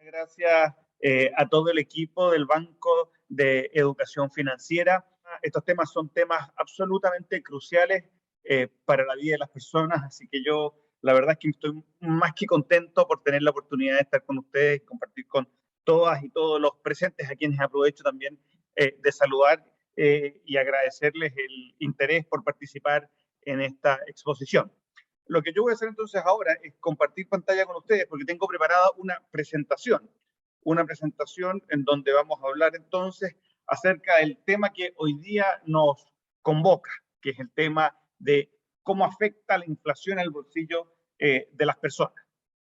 Gracias a todo el equipo del Banco de Educación Financiera. Estos temas son temas absolutamente cruciales para la vida de las personas, así que yo la verdad es que estoy más que contento por tener la oportunidad de estar con ustedes, compartir con todas y todos los presentes, a quienes aprovecho también de saludar y agradecerles el interés por participar en esta exposición. Lo que yo voy a hacer entonces ahora es compartir pantalla con ustedes porque tengo preparada una presentación en donde vamos a hablar entonces acerca del tema que hoy día nos convoca, que es el tema de cómo afecta la inflación al bolsillo de las personas.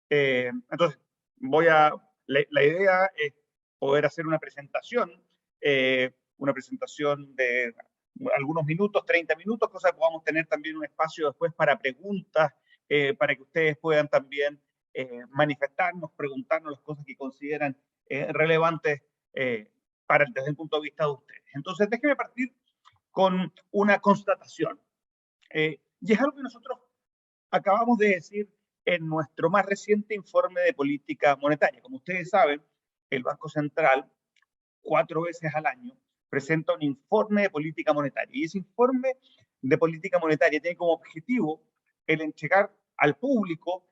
Entonces, la idea es poder hacer una presentación de algunos minutos, 30 minutos, cosa que podamos tener también un espacio después para preguntas, para que ustedes puedan también manifestarnos, preguntarnos las cosas que consideran relevantes desde el punto de vista de ustedes. Entonces, déjenme partir con una constatación. Y es algo que nosotros acabamos de decir en nuestro más reciente informe de política monetaria. Como ustedes saben, el Banco Central 4 veces al año presenta un informe de política monetaria. Y ese informe de política monetaria tiene como objetivo el entregar al público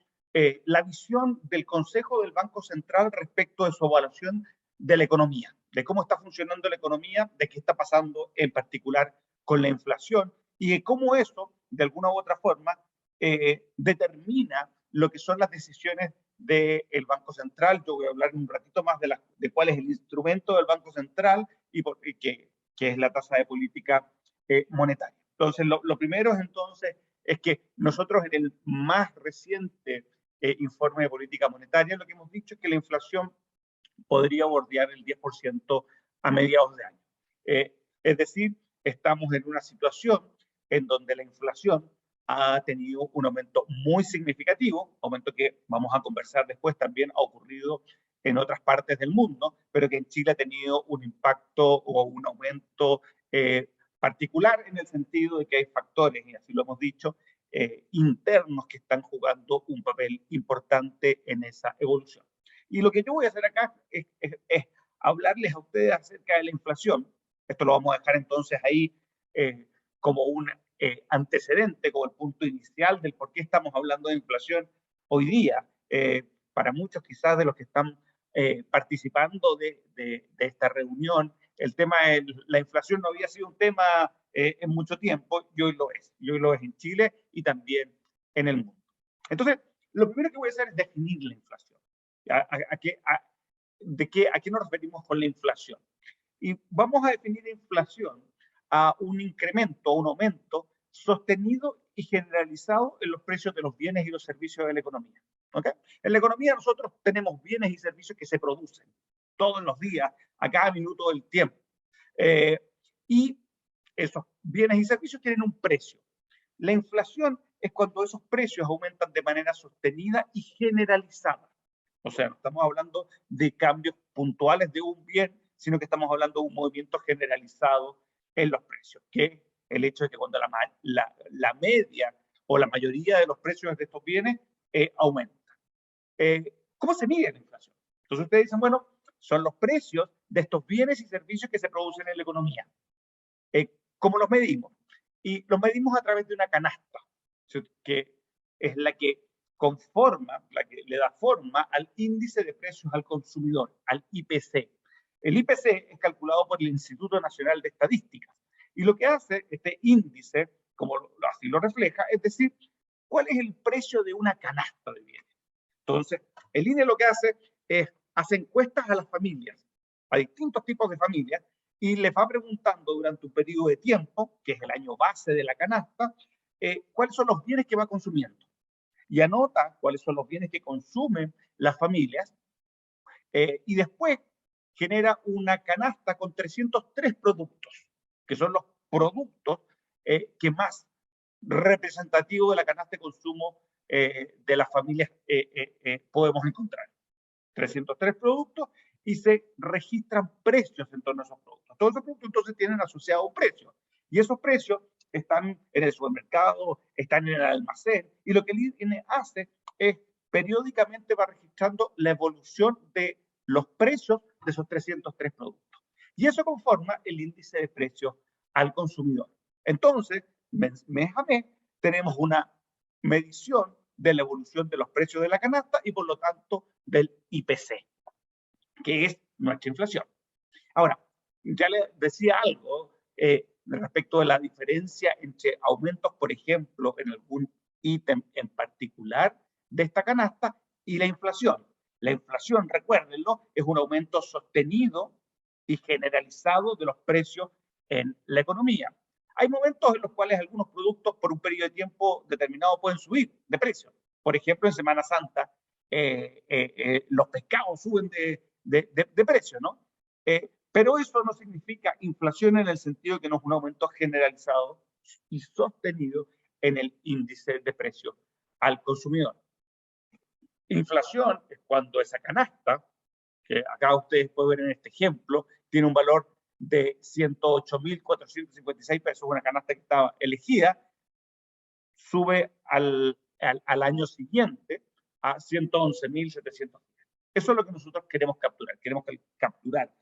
la visión del Consejo del Banco Central respecto de su evaluación de la economía, de cómo está funcionando la economía, de qué está pasando en particular con la inflación y de cómo eso, de alguna u otra forma, determina lo que son las decisiones del Banco Central. Yo voy a hablar un ratito más de cuál es el instrumento del Banco Central y que es la tasa de política monetaria. Entonces, lo primero es que nosotros en el más reciente informe de política monetaria lo que hemos dicho es que la inflación podría bordear el 10% a mediados de año. Es decir, estamos en una situación en donde la inflación ha tenido un aumento muy significativo, aumento que vamos a conversar después, también ha ocurrido en otras partes del mundo, pero que en Chile ha tenido un impacto o un aumento particular en el sentido de que hay factores, y así lo hemos dicho, internos que están jugando un papel importante en esa evolución. Y lo que yo voy a hacer acá es hablarles a ustedes acerca de la inflación. Esto lo vamos a dejar entonces ahí como un antecedente, como el punto inicial del por qué estamos hablando de inflación hoy día. Para muchos quizás de los que están participando de esta reunión, el tema de la inflación no había sido un tema en mucho tiempo y hoy lo es. Y hoy lo es en Chile y también en el mundo. Entonces, lo primero que voy a hacer es definir la inflación. ¿A qué nos referimos con la inflación? Y vamos a definir inflación a un incremento, a un aumento sostenido y generalizado en los precios de los bienes y los servicios de la economía. ¿Okay? En la economía nosotros tenemos bienes y servicios que se producen todos los días, a cada minuto del tiempo. Y esos bienes y servicios tienen un precio. La inflación es cuando esos precios aumentan de manera sostenida y generalizada. O sea, no estamos hablando de cambios puntuales de un bien, sino que estamos hablando de un movimiento generalizado en los precios, que es el hecho de que cuando la media o la mayoría de los precios de estos bienes aumenta. ¿Cómo se mide la inflación? Entonces ustedes dicen, bueno, son los precios de estos bienes y servicios que se producen en la economía. ¿Cómo los medimos? Y los medimos a través de una canasta, que es la que conforma, la que le da forma al índice de precios al consumidor, al IPC. El IPC es calculado por el Instituto Nacional de Estadística y lo que hace este índice, como así lo refleja, es decir, cuál es el precio de una canasta de bienes. Entonces, el INE lo que hace es hace encuestas a las familias, a distintos tipos de familias, y les va preguntando durante un periodo de tiempo, que es el año base de la canasta, cuáles son los bienes que va consumiendo. Y anota cuáles son los bienes que consumen las familias, y después genera una canasta con 303 productos, que son los productos que más representativos de la canasta de consumo de las familias podemos encontrar. 303 productos y se registran precios en torno a esos productos. Todos esos productos entonces tienen asociado un precio y esos precios están en el supermercado, están en el almacén y lo que el INE hace es periódicamente va registrando la evolución de los precios de esos 303 productos. Y eso conforma el índice de precios al consumidor. Entonces, mes a mes, tenemos una medición de la evolución de los precios de la canasta y por lo tanto del IPC, que es nuestra inflación. Ahora, ya le decía algo respecto de la diferencia entre aumentos, por ejemplo, en algún ítem en particular de esta canasta y la inflación. La inflación, recuérdenlo, es un aumento sostenido y generalizado de los precios en la economía. Hay momentos en los cuales algunos productos por un periodo de tiempo determinado pueden subir de precio. Por ejemplo, en Semana Santa los pescados suben de precio, ¿no? Pero eso no significa inflación en el sentido de que no es un aumento generalizado y sostenido en el índice de precios al consumidor. Inflación es cuando esa canasta, que acá ustedes pueden ver en este ejemplo, tiene un valor de 108.456 pesos, una canasta que estaba elegida, sube al año siguiente a 111.700. Eso es lo que nosotros queremos capturar. Queremos capturar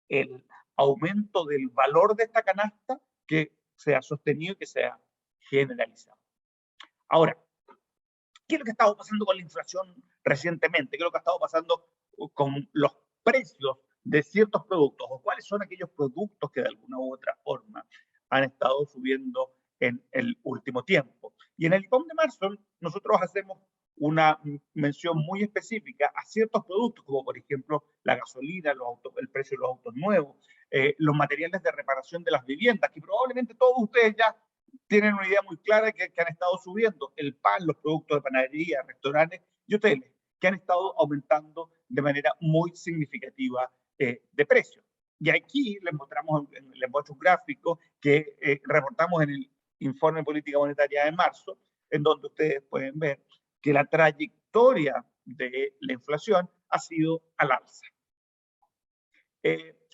el aumento del valor de esta canasta que sea sostenido y que sea generalizado. Ahora, ¿qué es lo que ha estado pasando con la inflación recientemente? ¿Qué es lo que ha estado pasando con los precios de ciertos productos? ¿O cuáles son aquellos productos que de alguna u otra forma han estado subiendo en el último tiempo? Y en el IPOM de marzo nosotros hacemos una mención muy específica a ciertos productos, como por ejemplo la gasolina, el precio de los autos nuevos, los materiales de reparación de las viviendas, que probablemente todos ustedes ya tienen una idea muy clara que han estado subiendo: el pan, los productos de panadería, restaurantes y hoteles, que han estado aumentando de manera muy significativa de precio. Y aquí les muestro un gráfico que reportamos en el informe de política monetaria de marzo, en donde ustedes pueden ver que la trayectoria de la inflación ha sido al alza.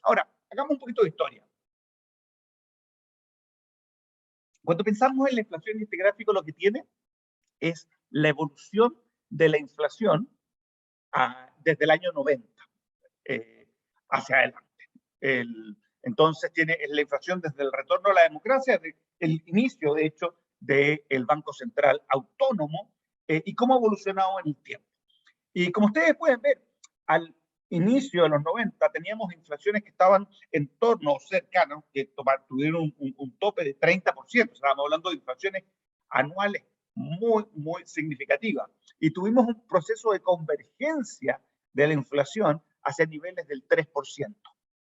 Ahora, hagamos un poquito de historia. Cuando pensamos en la inflación, este gráfico lo que tiene es la evolución de la inflación desde el año 90 hacia adelante. Entonces tiene la inflación desde el retorno a la democracia, el inicio, de hecho, del Banco Central Autónomo y cómo ha evolucionado en el tiempo. Y como ustedes pueden ver, al inicio de los 90 teníamos inflaciones que estaban en torno o cercanas, que tuvieron un tope de 30%. Estábamos hablando de inflaciones anuales muy, muy significativas. Y tuvimos un proceso de convergencia de la inflación hacia niveles del 3%,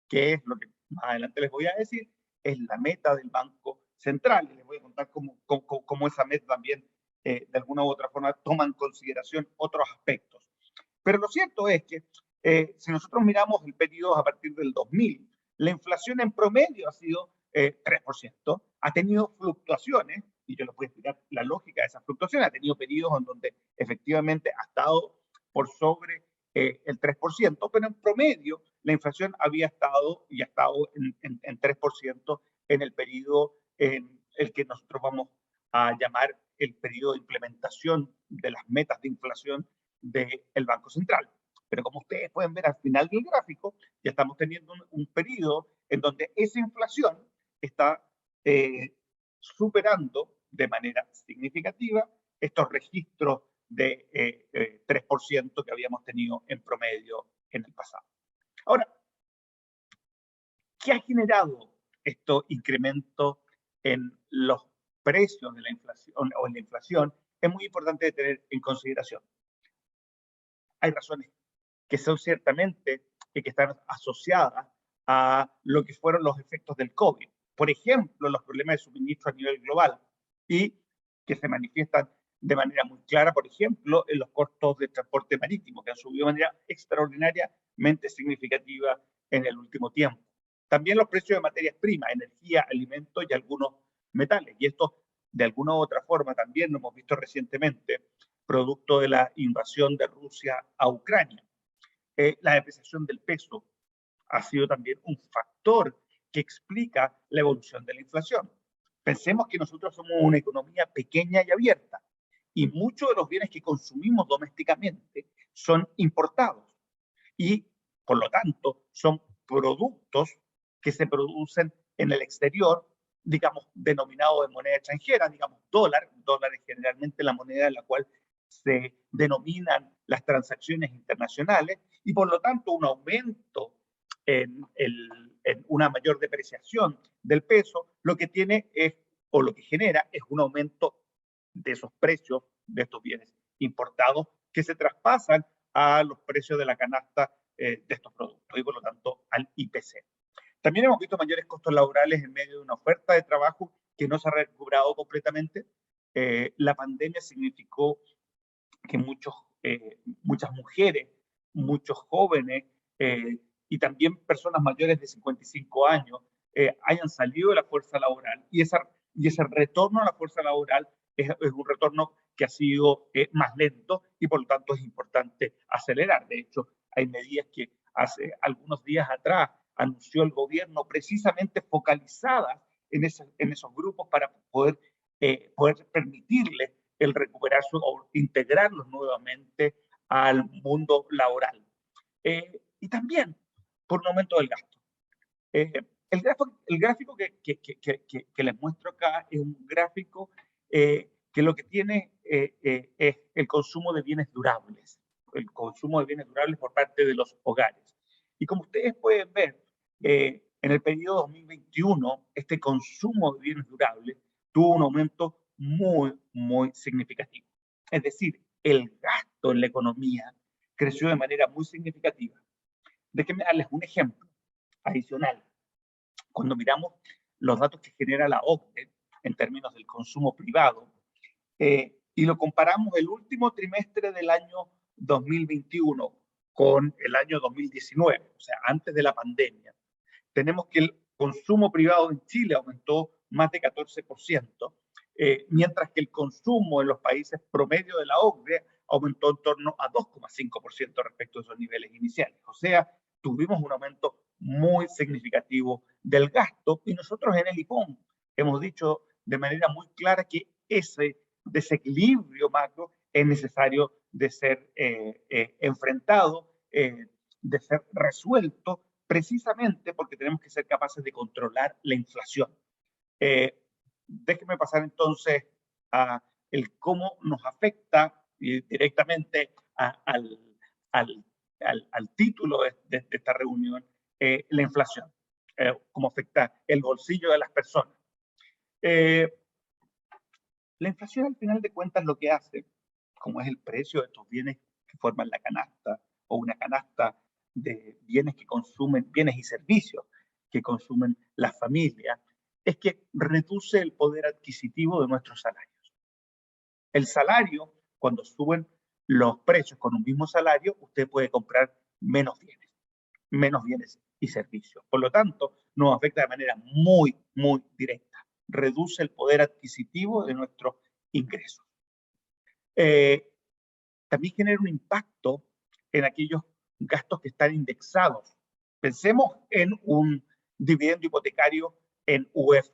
que es lo que más adelante les voy a decir, es la meta del Banco Central. Y les voy a contar cómo esa meta también, de alguna u otra forma, toma en consideración otros aspectos. Pero lo cierto es que si nosotros miramos el periodo a partir del 2000, la inflación en promedio ha sido 3%, ha tenido fluctuaciones, y yo les voy a explicar la lógica de esas fluctuaciones. Ha tenido periodos en donde efectivamente ha estado por sobre el 3%, pero en promedio la inflación había estado y ha estado en 3% en el periodo en el que nosotros vamos a llamar el periodo de implementación de las metas de inflación del Banco Central. Pero como ustedes pueden ver al final del gráfico, ya estamos teniendo un periodo en donde esa inflación está superando de manera significativa estos registros de 3% que habíamos tenido en promedio en el pasado. Ahora, ¿qué ha generado estos incrementos en los precios de la inflación o en la inflación? Es muy importante tener en consideración. Hay razones que son ciertamente que están asociadas a lo que fueron los efectos del COVID. Por ejemplo, los problemas de suministro a nivel global y que se manifiestan de manera muy clara, por ejemplo, en los costos de transporte marítimo, que han subido de manera extraordinariamente significativa en el último tiempo. También los precios de materias primas, energía, alimentos y algunos metales. Y esto, de alguna u otra forma, también lo hemos visto recientemente, producto de la invasión de Rusia a Ucrania. La depreciación del peso ha sido también un factor que explica la evolución de la inflación. Pensemos que nosotros somos una economía pequeña y abierta y muchos de los bienes que consumimos domésticamente son importados. Y Por lo tanto, son productos que se producen en el exterior, digamos, denominados de moneda extranjera, digamos, dólar. Dólar es generalmente la moneda en la cual se denominan las transacciones internacionales, y por lo tanto un aumento en una mayor depreciación del peso, lo que tiene es, o lo que genera, es un aumento de esos precios de estos bienes importados que se traspasan a los precios de la canasta de estos productos y por lo tanto al IPC. También hemos visto mayores costos laborales en medio de una oferta de trabajo que no se ha recuperado completamente. La pandemia significó que muchas mujeres, muchos jóvenes y también personas mayores de 55 años hayan salido de la fuerza laboral, y ese retorno a la fuerza laboral es un retorno que ha sido más lento, y por lo tanto es importante acelerar. De hecho, hay medidas que hace algunos días atrás anunció el gobierno precisamente focalizadas en esos grupos para poder permitirles el recuperarse o integrarlos nuevamente al mundo laboral. Y también por un aumento del gasto. El gráfico que les muestro acá es un gráfico que lo que tiene es el consumo de bienes durables, el consumo de bienes durables por parte de los hogares. Y como ustedes pueden ver, en el periodo 2021, este consumo de bienes durables tuvo un aumento muy significativo. Es decir, el gasto en la economía creció de manera muy significativa. Déjenme darles un ejemplo adicional. Cuando miramos los datos que genera la OCDE en términos del consumo privado y lo comparamos el último trimestre del año 2021 con el año 2019, o sea, antes de la pandemia, tenemos que el consumo privado en Chile aumentó más de 14%, mientras que el consumo en los países promedio de la OCDE aumentó en torno a 2,5% respecto a esos niveles iniciales. O sea, tuvimos un aumento muy significativo del gasto, y nosotros en el IPOM hemos dicho de manera muy clara que ese desequilibrio macro es necesario de ser enfrentado, de ser resuelto, precisamente porque tenemos que ser capaces de controlar la inflación. Déjenme pasar entonces a el cómo nos afecta directamente al título de esta reunión, la inflación, cómo afecta el bolsillo de las personas. La inflación, al final de cuentas, lo que hace, como es el precio de estos bienes que forman la canasta, o una canasta de bienes que consumen, bienes y servicios que consumen las familias, es que reduce el poder adquisitivo de nuestros salarios. El salario, cuando suben los precios con un mismo salario, usted puede comprar menos bienes y servicios. Por lo tanto, nos afecta de manera muy directa. Reduce el poder adquisitivo de nuestros ingresos. También genera un impacto en aquellos gastos que están indexados. Pensemos en un dividendo hipotecario en UF.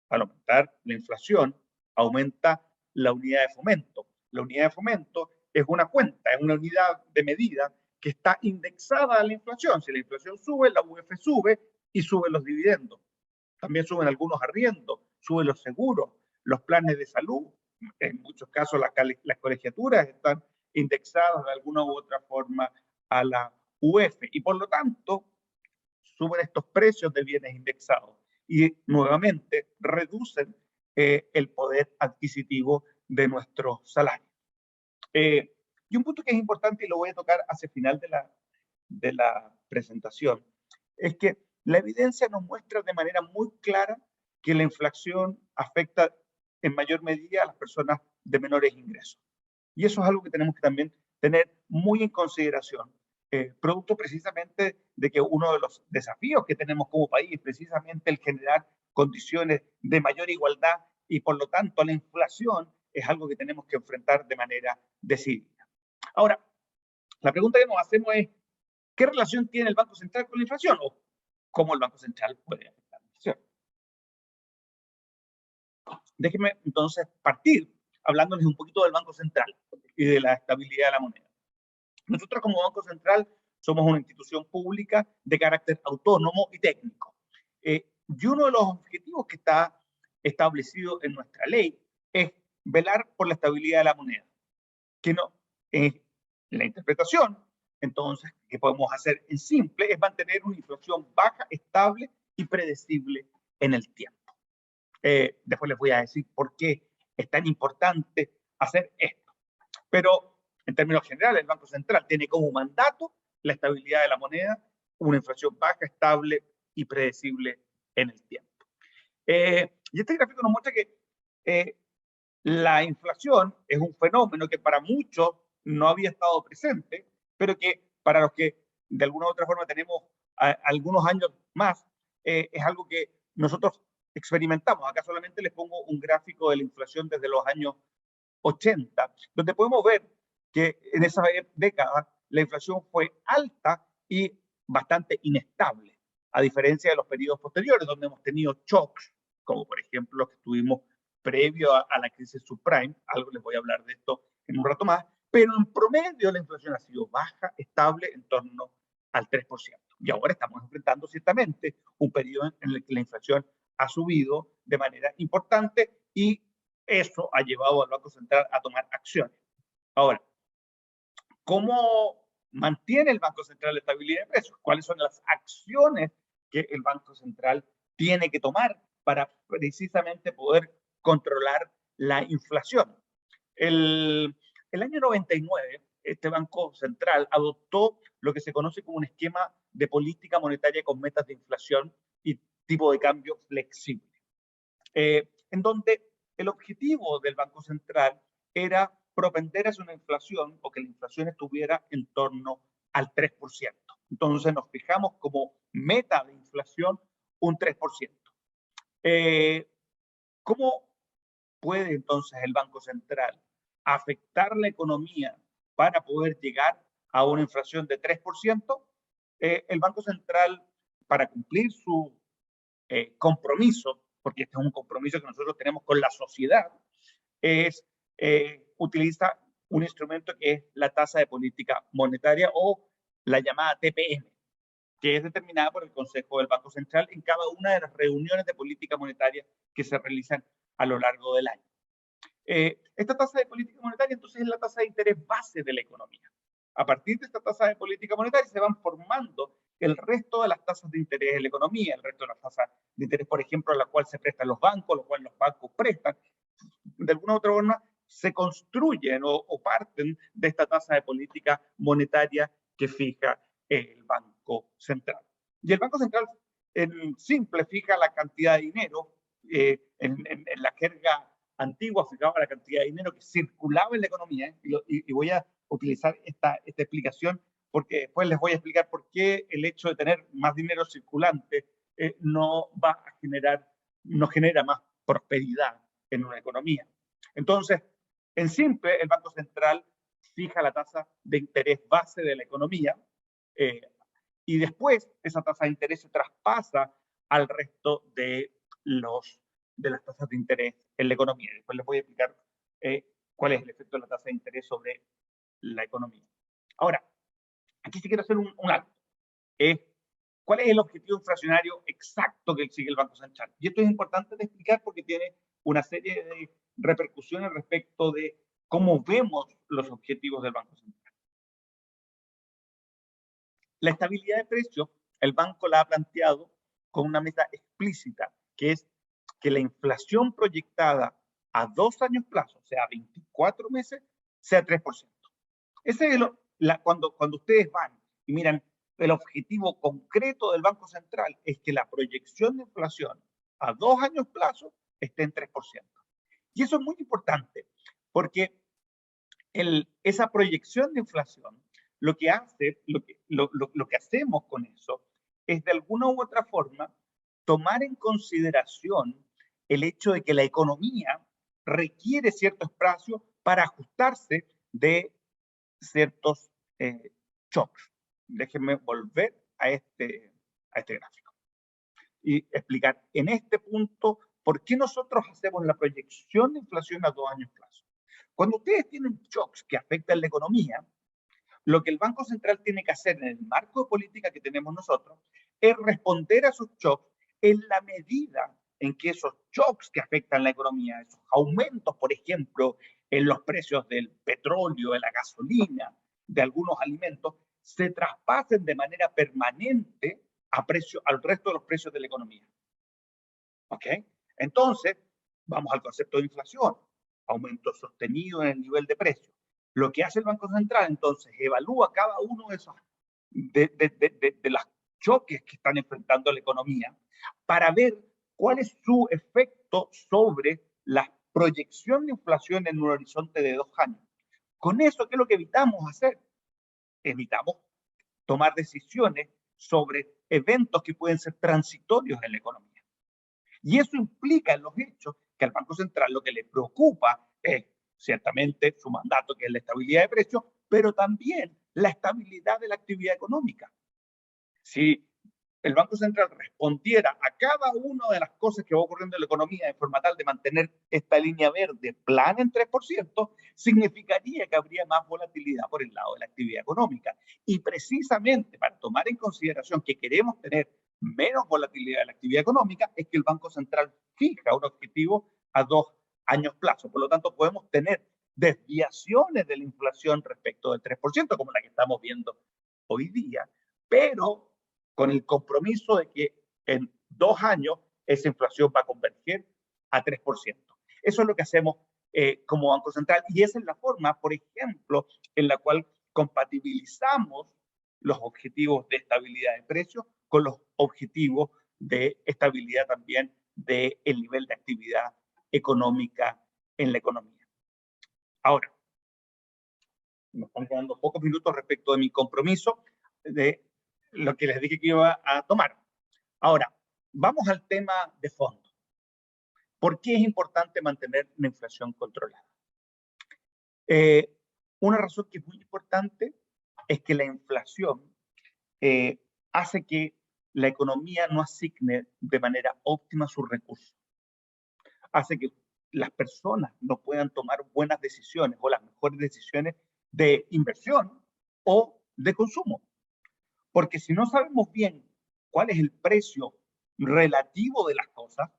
Al aumentar la inflación, aumenta la unidad de fomento. La unidad de fomento es una cuenta, es una unidad de medida que está indexada a la inflación. Si la inflación sube, la UF sube y suben los dividendos. También suben algunos arriendos, suben los seguros, los planes de salud. En muchos casos las colegiaturas están indexadas de alguna u otra forma a la UF, y por lo tanto suben estos precios de bienes indexados y nuevamente reducen el poder adquisitivo de nuestros salarios. Y un punto que es importante, y lo voy a tocar hacia el final de la presentación, es que la evidencia nos muestra de manera muy clara que la inflación afecta en mayor medida a las personas de menores ingresos. Y eso es algo que tenemos que también tener muy en consideración, producto precisamente de que uno de los desafíos que tenemos como país es precisamente el generar condiciones de mayor igualdad, y por lo tanto la inflación es algo que tenemos que enfrentar de manera decidida. Ahora, la pregunta que nos hacemos es, ¿qué relación tiene el Banco Central con la inflación? ¿O cómo el Banco Central puede afectar la inflación? Déjenme entonces partir hablándoles un poquito del Banco Central y de la estabilidad de la moneda. Nosotros como Banco Central somos una institución pública de carácter autónomo y técnico. Y uno de los objetivos que está establecido en nuestra ley es velar por la estabilidad de la moneda, que no es la interpretación. Entonces, ¿qué podemos hacer en simple? Es mantener una inflación baja, estable y predecible en el tiempo. Después les voy a decir por qué es tan importante hacer esto. Pero en términos generales, el Banco Central tiene como mandato la estabilidad de la moneda, una inflación baja, estable y predecible en el tiempo. Y este gráfico nos muestra que la inflación es un fenómeno que para muchos no había estado presente, pero que para los que de alguna u otra forma tenemos algunos años más, es algo que nosotros experimentamos. Acá solamente les pongo un gráfico de la inflación desde los años 80, donde podemos ver que en esa década la inflación fue alta y bastante inestable, a diferencia de los periodos posteriores, donde hemos tenido shocks, como por ejemplo los que tuvimos previo a la crisis subprime. Algo les voy a hablar de esto en un rato más, pero en promedio la inflación ha sido baja, estable, en torno al 3%. Y ahora estamos enfrentando ciertamente un periodo en el que la inflación ha subido de manera importante y eso ha llevado al Banco Central a tomar acciones. Ahora, ¿cómo mantiene el Banco Central la estabilidad de precios? ¿Cuáles son las acciones que el Banco Central tiene que tomar para precisamente poder controlar la inflación? El año 99, este Banco Central adoptó lo que se conoce como un esquema de política monetaria con metas de inflación y tipo de cambio flexible, en donde el objetivo del Banco Central era propender hacia una inflación o que la inflación estuviera en torno al 3%. Entonces nos fijamos como meta de inflación un 3%. ¿Cómo puede entonces el Banco Central afectar la economía para poder llegar a una inflación de 3%? El Banco Central, para cumplir su compromiso, porque este es un compromiso que nosotros tenemos con la sociedad, utiliza un instrumento que es la tasa de política monetaria o la llamada TPM, que es determinada por el Consejo del Banco Central en cada una de las reuniones de política monetaria que se realizan a lo largo del año. Esta tasa de política monetaria entonces es la tasa de interés base de la economía. A partir de esta tasa de política monetaria se van formando el resto de las tasas de interés en la economía, el resto de las tasas de interés, por ejemplo, a la cual se prestan los bancos, lo cual los bancos prestan. De alguna u otra forma se construyen o parten de esta tasa de política monetaria que fija el Banco Central. Y el Banco Central en simple fija la cantidad de dinero, en la jerga antigua fijaba la cantidad de dinero que circulaba en la economía, y voy a utilizar esta explicación porque después les voy a explicar por qué el hecho de tener más dinero circulante no genera más prosperidad en una economía. Entonces, en simple, el Banco Central fija la tasa de interés base de la economía, y después esa tasa de interés se traspasa al resto de las tasas de interés en la economía. Después les voy a explicar cuál es el efecto de la tasa de interés sobre la economía. Ahora, aquí sí quiero hacer un alto. ¿Cuál es el objetivo inflacionario exacto que sigue el Banco Central? Y esto es importante de explicar porque tiene una serie de repercusiones respecto de cómo vemos los objetivos del Banco Central. La estabilidad de precios, el banco la ha planteado con una meta explícita, que es que la inflación proyectada a 2 años plazo, o sea, 24 meses, sea 3%. Ese es cuando ustedes van y miran el objetivo concreto del Banco Central, es que la proyección de inflación a 2 años plazo esté en 3%. Y eso es muy importante porque esa proyección de inflación, lo que hacemos con eso es de alguna u otra forma tomar en consideración el hecho de que la economía requiere cierto espacio para ajustarse de ciertos shocks. Déjenme volver a este gráfico y explicar en este punto por qué nosotros hacemos la proyección de inflación a 2 años plazo. Cuando ustedes tienen shocks que afectan la economía, Lo que el Banco Central tiene que hacer en el marco de política que tenemos nosotros es responder a esos shocks en la medida en que esos shocks que afectan la economía, esos aumentos, por ejemplo, en los precios del petróleo, de la gasolina, de algunos alimentos, se traspasen de manera permanente al resto de los precios de la economía. ¿Ok? Entonces, vamos al concepto de inflación, aumento sostenido en el nivel de precios. Lo que hace el Banco Central, entonces, evalúa cada uno de esos de los choques que están enfrentando la economía para ver cuál es su efecto sobre la proyección de inflación en un horizonte de 2 años. Con eso, ¿qué es lo que evitamos hacer? Evitamos tomar decisiones sobre eventos que pueden ser transitorios en la economía. Y eso implica en los hechos que al Banco Central lo que le preocupa es ciertamente su mandato, que es la estabilidad de precios, pero también la estabilidad de la actividad económica. Si el Banco Central respondiera a cada una de las cosas que va ocurriendo en la economía de forma tal de mantener esta línea verde plana en 3%, significaría que habría más volatilidad por el lado de la actividad económica. Y precisamente para tomar en consideración que queremos tener menos volatilidad de la actividad económica, es que el Banco Central fija un objetivo a 2 años plazo. Por lo tanto, podemos tener desviaciones de la inflación respecto del 3%, como la que estamos viendo hoy día, pero con el compromiso de que en 2 años esa inflación va a converger a 3%. Eso es lo que hacemos como Banco Central y esa es la forma, por ejemplo, en la cual compatibilizamos los objetivos de estabilidad de precios con los objetivos de estabilidad también del nivel de actividad económica en la economía. Ahora, nos están quedando pocos minutos respecto de mi compromiso de lo que les dije que iba a tomar. Ahora, vamos al tema de fondo. ¿Por qué es importante mantener la inflación controlada? Una razón que es muy importante es que la inflación hace que la economía no asigne de manera óptima sus recursos. Hace que las personas no puedan tomar buenas decisiones o las mejores decisiones de inversión o de consumo. Porque si no sabemos bien cuál es el precio relativo de las cosas,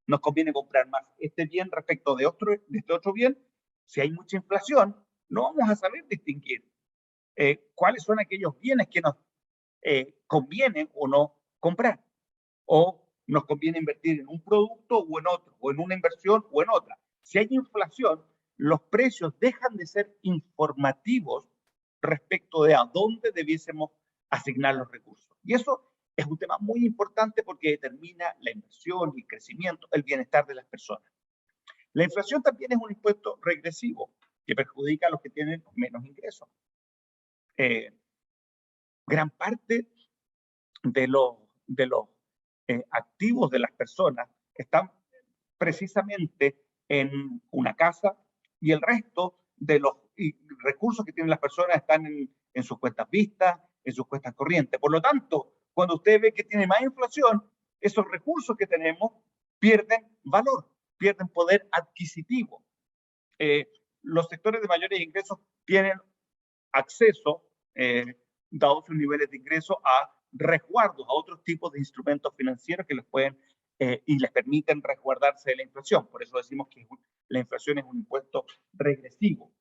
nos conviene comprar más este bien respecto de este otro bien. Si hay mucha inflación, no vamos a saber distinguir cuáles son aquellos bienes que nos convienen o no comprar. O nos conviene invertir en un producto o en otro, o en una inversión o en otra. Si hay inflación, los precios dejan de ser informativos respecto de a dónde debiésemos asignar los recursos. Y eso es un tema muy importante porque determina la inversión, el crecimiento, el bienestar de las personas. La inflación también es un impuesto regresivo que perjudica a los que tienen menos ingresos. Gran parte de los activos de las personas están precisamente en una casa y el resto de los recursos que tienen las personas están en sus cuentas vistas, en sus cuentas corrientes. Por lo tanto, cuando usted ve que tiene más inflación, esos recursos que tenemos pierden valor, pierden poder adquisitivo. Los sectores de mayores ingresos tienen acceso, dados sus niveles de ingreso, a resguardos, a otros tipos de instrumentos financieros que les pueden y les permiten resguardarse de la inflación. Por eso decimos que la inflación es un impuesto regresivo.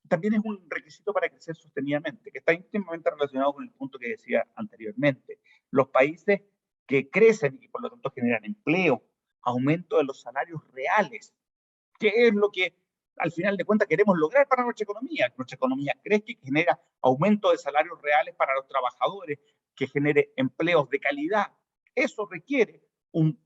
También es un requisito para crecer sostenidamente, que está íntimamente relacionado con el punto que decía anteriormente. Los países que crecen y por lo tanto generan empleo, aumento de los salarios reales, que es lo que al final de cuentas queremos lograr para nuestra economía. Que nuestra economía crezca y que genera aumento de salarios reales para los trabajadores, que genere empleos de calidad. Eso requiere un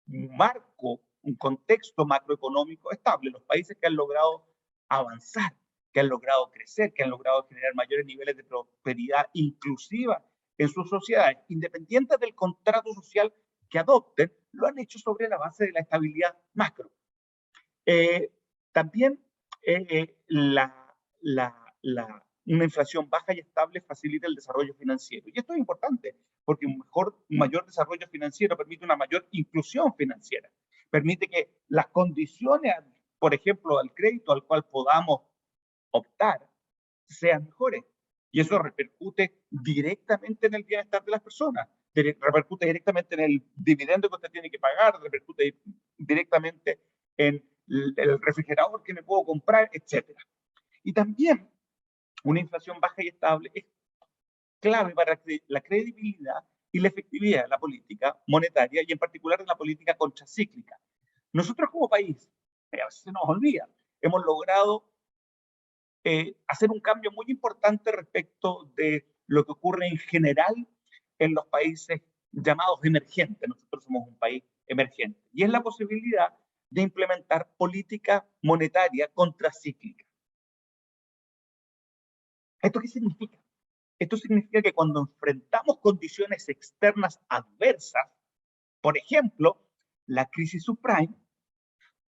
marco, un contexto macroeconómico estable. Los países que han logrado avanzar, que han logrado crecer, que han logrado generar mayores niveles de prosperidad inclusiva en sus sociedades, independientes del contrato social que adopten, lo han hecho sobre la base de la estabilidad macro. También una inflación baja y estable facilita el desarrollo financiero. Y esto es importante porque un mayor desarrollo financiero permite una mayor inclusión financiera. Permite que las condiciones, por ejemplo, al crédito al cual podamos optar, sean mejores. Y eso repercute directamente en el bienestar de las personas, repercute directamente en el dividendo que usted tiene que pagar, repercute directamente en el refrigerador que me puedo comprar, etc. Y también una inflación baja y estable es clave para la credibilidad y la efectividad de la política monetaria y en particular de la política contracíclica. Nosotros como país, a veces se nos olvida, hemos logrado hacer un cambio muy importante respecto de lo que ocurre en general en los países llamados emergentes. Nosotros somos un país emergente y es la posibilidad de implementar política monetaria contracíclica. ¿Esto qué significa? Esto significa que cuando enfrentamos condiciones externas adversas, por ejemplo, la crisis subprime,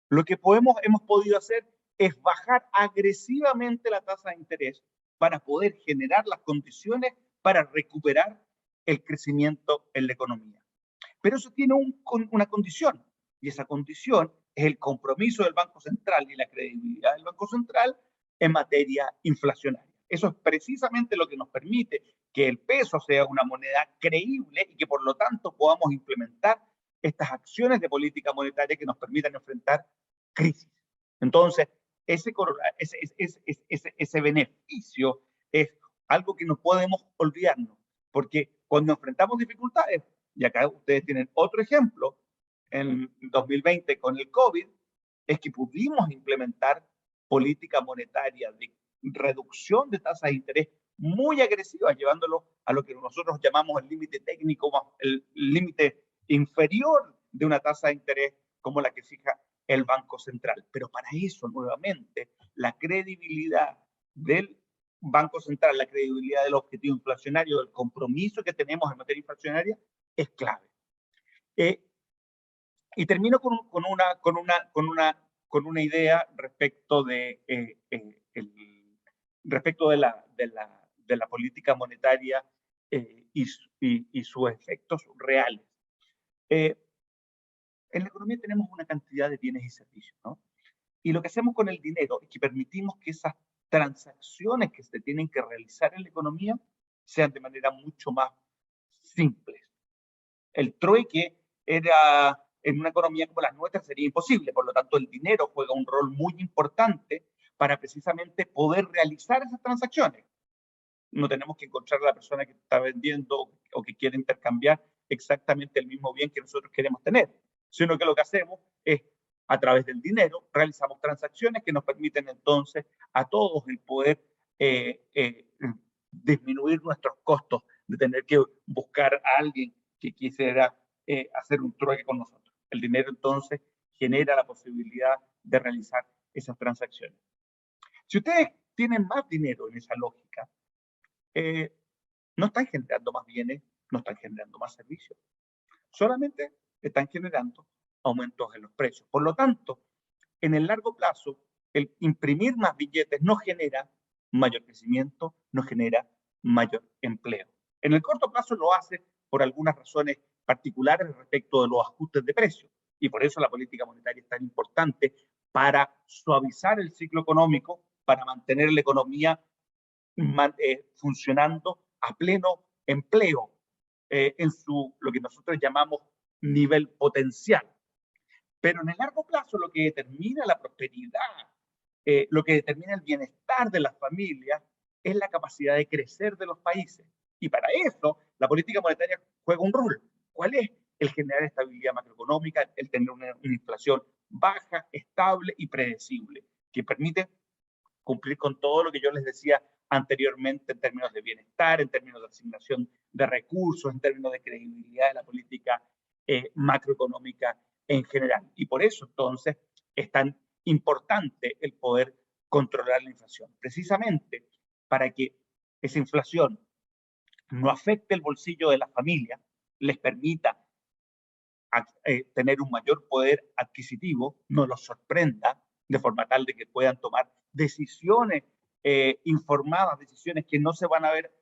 lo que hemos podido hacer es bajar agresivamente la tasa de interés para poder generar las condiciones para recuperar el crecimiento en la economía. Pero eso tiene una condición, y esa condición es el compromiso del Banco Central y la credibilidad del Banco Central en materia inflacionaria. Eso es precisamente lo que nos permite que el peso sea una moneda creíble y que por lo tanto podamos implementar estas acciones de política monetaria que nos permitan enfrentar crisis. Entonces, ese beneficio es algo que no podemos olvidarnos, porque cuando enfrentamos dificultades, y acá ustedes tienen otro ejemplo, en 2020 con el COVID, es que pudimos implementar política monetaria de reducción de tasas de interés muy agresivas, llevándolo a lo que nosotros llamamos el límite técnico, el límite inferior de una tasa de interés como la que fija el Banco Central. Pero para eso, nuevamente, la credibilidad del Banco Central, la credibilidad del objetivo inflacionario, del compromiso que tenemos en materia inflacionaria, es clave. Y termino con una idea respecto de, respecto de la política monetaria y sus efectos reales. En la economía tenemos una cantidad de bienes y servicios, ¿no? Y lo que hacemos con el dinero es que permitimos que esas transacciones que se tienen que realizar en la economía sean de manera mucho más simples. El trueque era, en una economía como la nuestra, sería imposible. Por lo tanto, el dinero juega un rol muy importante para precisamente poder realizar esas transacciones. No tenemos que encontrar a la persona que está vendiendo o que quiere intercambiar exactamente el mismo bien que nosotros queremos tener, sino que lo que hacemos es, a través del dinero, realizamos transacciones que nos permiten entonces a todos el poder disminuir nuestros costos de tener que buscar a alguien que quisiera hacer un trueque con nosotros. El dinero entonces genera la posibilidad de realizar esas transacciones. Si ustedes tienen más dinero en esa lógica, no están generando más bienes, no están generando más servicios, solamente están generando aumentos en los precios. Por lo tanto, en el largo plazo, el imprimir más billetes no genera mayor crecimiento, no genera mayor empleo. En el corto plazo lo hace por algunas razones particulares respecto de los ajustes de precios, y por eso la política monetaria es tan importante para suavizar el ciclo económico, para mantener la economía funcionando a pleno empleo en lo que nosotros llamamos nivel potencial. Pero en el largo plazo lo que determina la prosperidad, lo que determina el bienestar de las familias es la capacidad de crecer de los países. Y para eso la política monetaria juega un rol. ¿Cuál es? El generar estabilidad macroeconómica, el tener una inflación baja, estable y predecible, que permite cumplir con todo lo que yo les decía anteriormente en términos de bienestar, en términos de asignación de recursos, en términos de credibilidad de la política macroeconómica en general. Y por eso entonces es tan importante el poder controlar la inflación, precisamente para que esa inflación no afecte el bolsillo de las familias, les permita tener un mayor poder adquisitivo, no los sorprenda, de forma tal de que puedan tomar decisiones informadas, decisiones que no se van a ver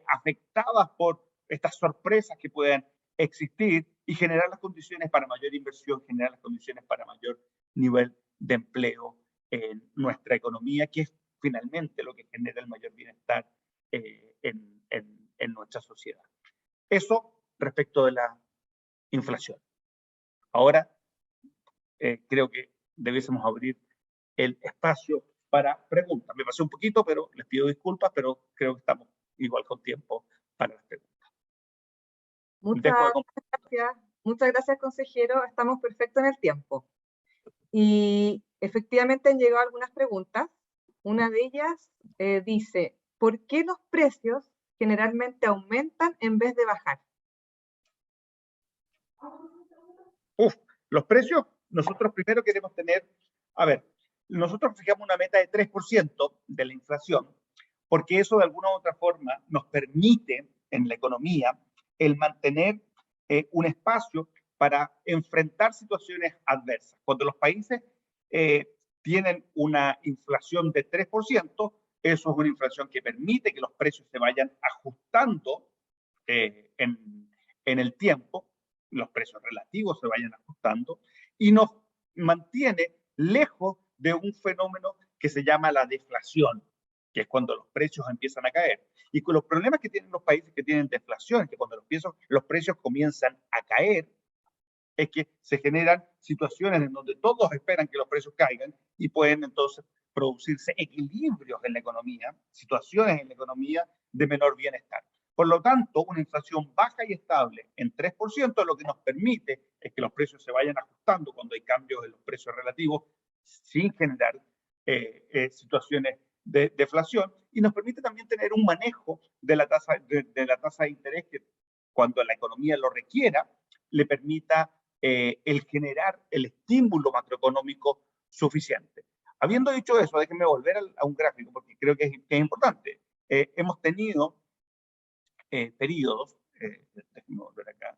afectadas por estas sorpresas que puedan existir y generar las condiciones para mayor inversión, generar las condiciones para mayor nivel de empleo en nuestra economía, que es finalmente lo que genera el mayor bienestar en nuestra sociedad. Eso respecto de la inflación. Ahora, creo que debiésemos abrir el espacio para preguntas. Me pasé un poquito, pero les pido disculpas, pero creo que estamos igual con tiempo para las preguntas. Muchas gracias, consejero. Estamos perfectos en el tiempo. Y efectivamente han llegado algunas preguntas. Una de ellas dice, ¿por qué los precios generalmente aumentan en vez de bajar? Los precios, nosotros primero queremos tener, nosotros fijamos una meta de 3% de la inflación, porque eso de alguna u otra forma nos permite en la economía el mantener un espacio para enfrentar situaciones adversas. Cuando los países tienen una inflación de 3%, eso es una inflación que permite que los precios se vayan ajustando en el tiempo, los precios relativos se vayan ajustando y nos mantiene lejos de un fenómeno que se llama la deflación, que es cuando los precios empiezan a caer. Y con los problemas que tienen los países que tienen deflación, que cuando los precios comienzan a caer, es que se generan situaciones en donde todos esperan que los precios caigan y pueden entonces producirse equilibrios en la economía, situaciones en la economía de menor bienestar. Por lo tanto, una inflación baja y estable en 3% lo que nos permite es que los precios se vayan ajustando cuando hay cambios en los precios relativos sin generar situaciones de deflación, y nos permite también tener un manejo de la tasa de interés que cuando la economía lo requiera le permita el generar el estímulo macroeconómico suficiente. Habiendo dicho eso, déjenme volver a un gráfico porque creo que es importante. Hemos tenido periodos, déjenme volver acá.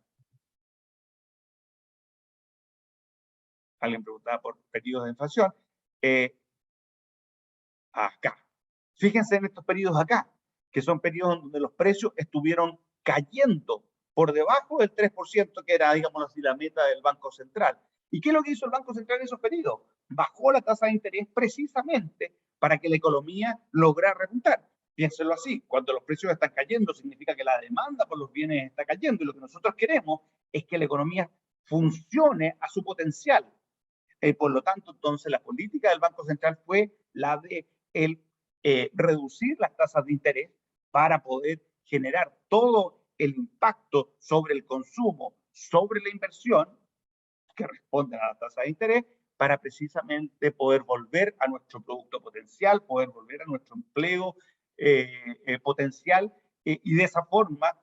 Alguien preguntaba por periodos de inflación. Acá. Fíjense en estos periodos acá, que son periodos donde los precios estuvieron cayendo por debajo del 3%, que era, digamos así, la meta del Banco Central. ¿Y qué es lo que hizo el Banco Central en esos periodos? Bajó la tasa de interés precisamente para que la economía lograra repuntar. Piénsenlo así, cuando los precios están cayendo, significa que la demanda por los bienes está cayendo, y lo que nosotros queremos es que la economía funcione a su potencial. Por lo tanto, entonces, la política del Banco Central fue la de reducir las tasas de interés para poder generar todo el impacto sobre el consumo, sobre la inversión, que responde a la tasa de interés, para precisamente poder volver a nuestro producto potencial, poder volver a nuestro empleo potencial, y de esa forma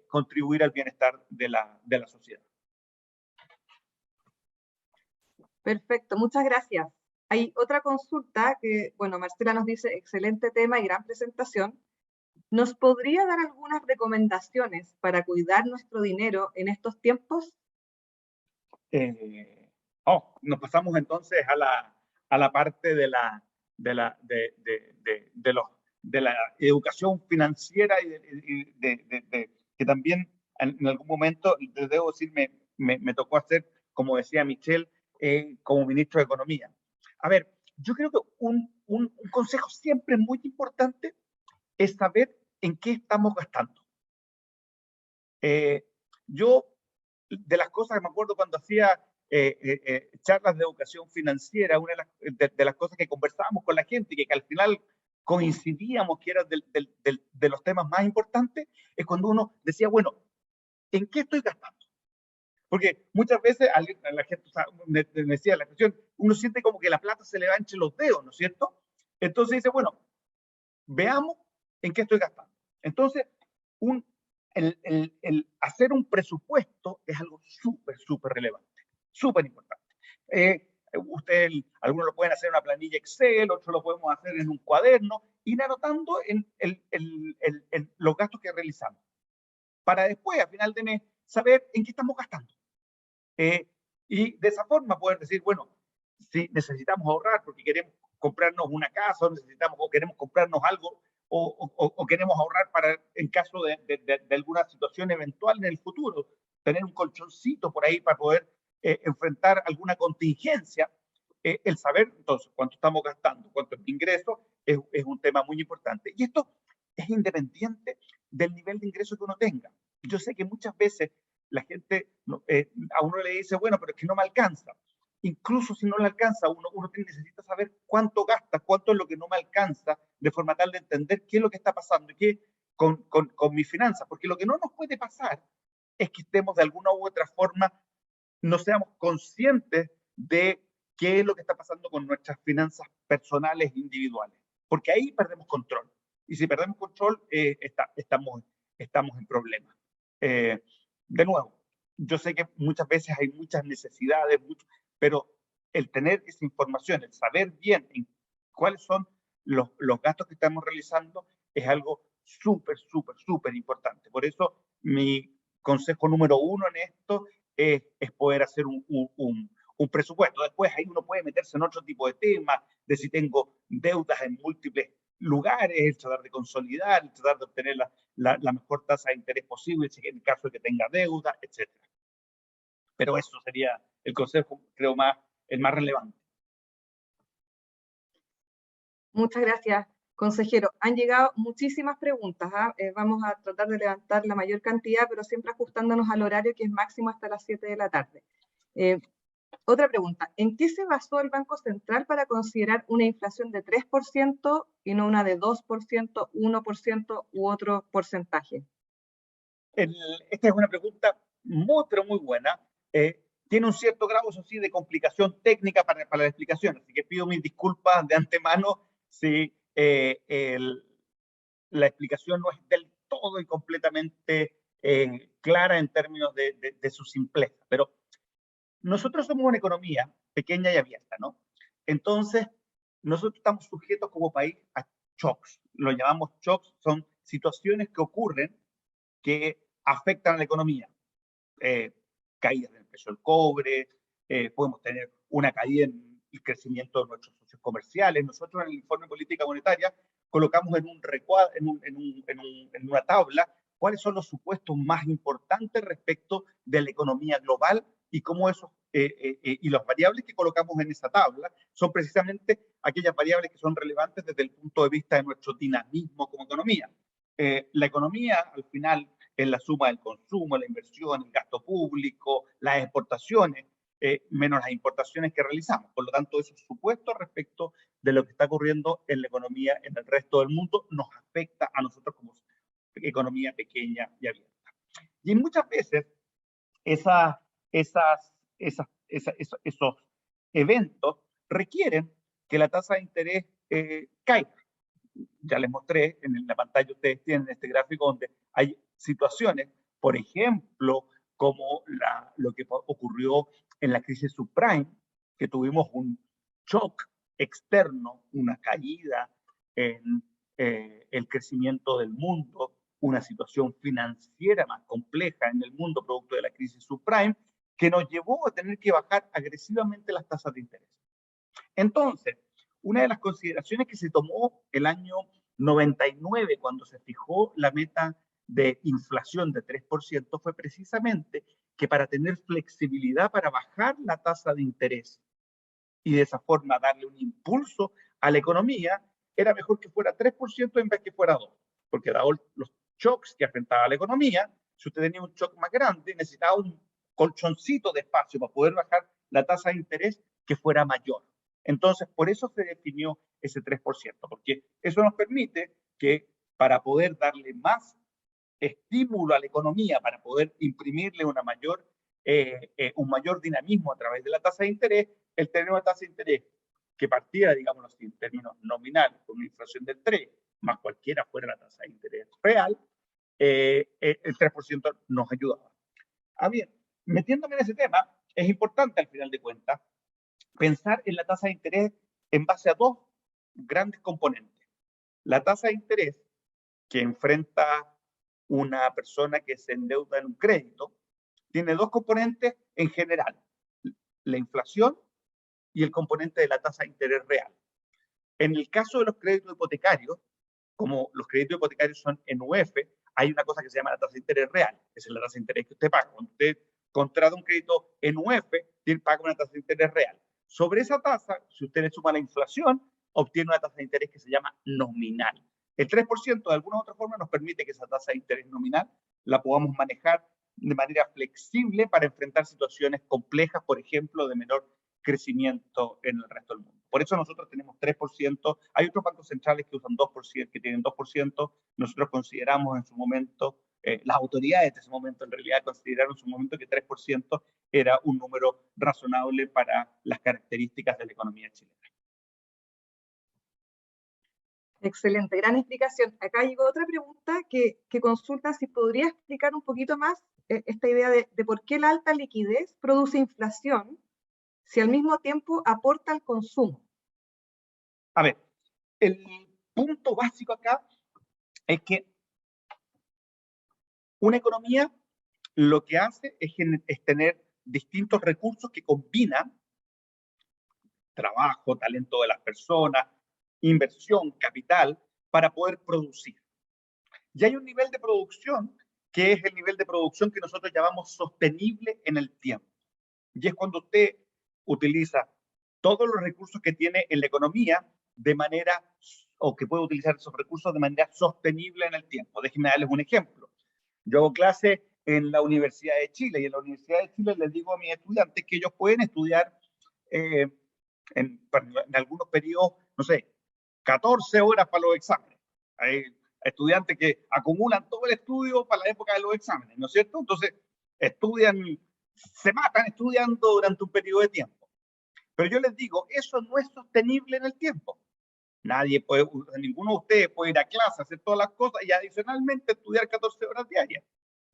contribuir al bienestar de la sociedad. Perfecto, muchas gracias. Hay otra consulta que, bueno, Marcela nos dice, excelente tema y gran presentación. ¿Nos podría dar algunas recomendaciones para cuidar nuestro dinero en estos tiempos? Nos pasamos entonces a la parte de la educación financiera y que también en algún momento, les debo decir, me tocó hacer, como decía Michelle, como ministro de Economía. A ver, yo creo que un consejo siempre muy importante es saber en qué estamos gastando. Yo, de las cosas que me acuerdo cuando hacía charlas de educación financiera, una de las cosas que conversábamos con la gente y que al final coincidíamos que era de los temas más importantes, es cuando uno decía, bueno, ¿en qué estoy gastando? Porque muchas veces la gente me decía la expresión, uno siente como que la plata se le va entre los dedos, ¿no es cierto? Entonces dice, bueno, veamos en qué estoy gastando. Entonces, el hacer un presupuesto es algo súper relevante, súper importante. Algunos lo pueden hacer en una planilla Excel, otros lo podemos hacer en un cuaderno, ir anotando en los gastos que realizamos, para después, a final de mes, saber en qué estamos gastando. Y de esa forma poder decir, bueno, si necesitamos ahorrar porque queremos comprarnos una casa, o queremos comprarnos algo, o queremos ahorrar para en caso de alguna situación eventual en el futuro, tener un colchoncito por ahí para poder enfrentar alguna contingencia, el saber entonces cuánto estamos gastando, cuánto es mi ingreso es un tema muy importante. Y esto es independiente del nivel de ingreso que uno tenga. Yo sé que muchas veces la gente a uno le dice, bueno, pero es que no me alcanza. Incluso si no le alcanza, uno necesita saber cuánto gasta, cuánto es lo que no me alcanza, de forma tal de entender qué es lo que está pasando y qué con mis finanzas. Porque lo que no nos puede pasar es que estemos de alguna u otra forma, no seamos conscientes de qué es lo que está pasando con nuestras finanzas personales e individuales. Porque ahí perdemos control. Y si perdemos control, estamos en problemas. De nuevo, yo sé que muchas veces hay muchas necesidades, pero el tener esa información, el saber bien cuáles son los gastos que estamos realizando, es algo súper importante. Por eso mi consejo número 1 en esto es poder hacer un presupuesto. Después ahí uno puede meterse en otro tipo de temas, de si tengo deudas en múltiples lugares, tratar de consolidar, tratar de obtener la mejor tasa de interés posible en el caso de que tenga deuda, etc. Pero eso sería el consejo, creo, el más relevante. Muchas gracias, consejero. Han llegado muchísimas preguntas. Vamos a tratar de levantar la mayor cantidad, pero siempre ajustándonos al horario que es máximo hasta las 7 de la tarde. Otra pregunta, ¿en qué se basó el Banco Central para considerar una inflación de 3% y no una de 2%, 1% u otro porcentaje? Esta es una pregunta pero muy buena. Tiene un cierto grado, eso sí, de complicación técnica para la explicación, así que pido mis disculpas de antemano si la explicación no es del todo y completamente clara en términos de su simpleza. Pero nosotros somos una economía pequeña y abierta, ¿no? Entonces, nosotros estamos sujetos como país a shocks. Lo llamamos shocks, son situaciones que ocurren que afectan a la economía. Caídas del precio del cobre, podemos tener una caída en el crecimiento de nuestros socios comerciales. Nosotros en el informe de política monetaria colocamos en una tabla cuáles son los supuestos más importantes respecto de la economía global y cómo esos y las variables que colocamos en esa tabla son precisamente aquellas variables que son relevantes desde el punto de vista de nuestro dinamismo como economía. La economía, al final, es la suma del consumo, la inversión, el gasto público, las exportaciones, menos las importaciones que realizamos. Por lo tanto, esos supuestos respecto de lo que está ocurriendo en la economía en el resto del mundo nos afecta a nosotros como economía pequeña y abierta. Y muchas veces esos eventos requieren que la tasa de interés caiga. Ya les mostré en la pantalla, ustedes tienen este gráfico donde hay situaciones, por ejemplo, como lo que ocurrió en la crisis subprime, que tuvimos un shock externo, una caída en el crecimiento del mundo, una situación financiera más compleja en el mundo producto de la crisis subprime, que nos llevó a tener que bajar agresivamente las tasas de interés. Entonces, una de las consideraciones que se tomó el año 99, cuando se fijó la meta de inflación de 3%, fue precisamente que para tener flexibilidad para bajar la tasa de interés y de esa forma darle un impulso a la economía, era mejor que fuera 3% en vez que fuera 2%, porque dado los shocks que afrontaba la economía, si usted tenía un shock más grande, necesitaba un colchoncito de espacio para poder bajar la tasa de interés que fuera mayor. Entonces, por eso se definió ese 3%, porque eso nos permite que para poder darle más estímulo a la economía, para poder imprimirle un mayor dinamismo a través de la tasa de interés, el tener una tasa de interés que partiera, digamos así, en términos nominales, con una inflación del 3, más cualquiera fuera la tasa de interés real, el 3% nos ayudaba. Bien, metiéndome en ese tema, es importante al final de cuentas pensar en la tasa de interés en base a dos grandes componentes. La tasa de interés que enfrenta una persona que se endeuda en un crédito tiene dos componentes en general, la inflación y el componente de la tasa de interés real. En el caso de los créditos hipotecarios, como los créditos hipotecarios son en UF, hay una cosa que se llama la tasa de interés real, esa es la tasa de interés que usted paga. Cuando usted contrata un crédito en UF, paga una tasa de interés real. Sobre esa tasa, si usted le suma la inflación, obtiene una tasa de interés que se llama nominal. El 3% de alguna u otra forma nos permite que esa tasa de interés nominal la podamos manejar de manera flexible para enfrentar situaciones complejas, por ejemplo, de menor crecimiento en el resto del mundo. Por eso nosotros tenemos 3%. Hay otros bancos centrales que usan 2%, que tienen 2%. Nosotros consideramos en su momento, las autoridades de ese momento en realidad consideraron en su momento que 3% era un número razonable para las características de la economía chilena. Excelente, gran explicación. Acá llegó otra pregunta que consulta si podría explicar un poquito más esta idea de por qué la alta liquidez produce inflación si al mismo tiempo aporta al consumo. A ver, el punto básico acá es que una economía lo que hace es tener distintos recursos que combinan trabajo, talento de las personas, inversión, capital, para poder producir. Y hay un nivel de producción que es el nivel de producción que nosotros llamamos sostenible en el tiempo. Y es cuando usted utiliza todos los recursos que tiene en la economía de manera, o que puede utilizar esos recursos de manera sostenible en el tiempo. Déjenme darles un ejemplo. Yo hago clase en la Universidad de Chile y en la Universidad de Chile les digo a mis estudiantes que ellos pueden estudiar en algunos periodos, no sé, 14 horas para los exámenes. Hay estudiantes que acumulan todo el estudio para la época de los exámenes, ¿no es cierto? Entonces, estudian, se matan estudiando durante un periodo de tiempo. Pero yo les digo, eso no es sostenible en el tiempo. Nadie puede, ninguno de ustedes puede ir a clase, hacer todas las cosas y adicionalmente estudiar 14 horas diarias.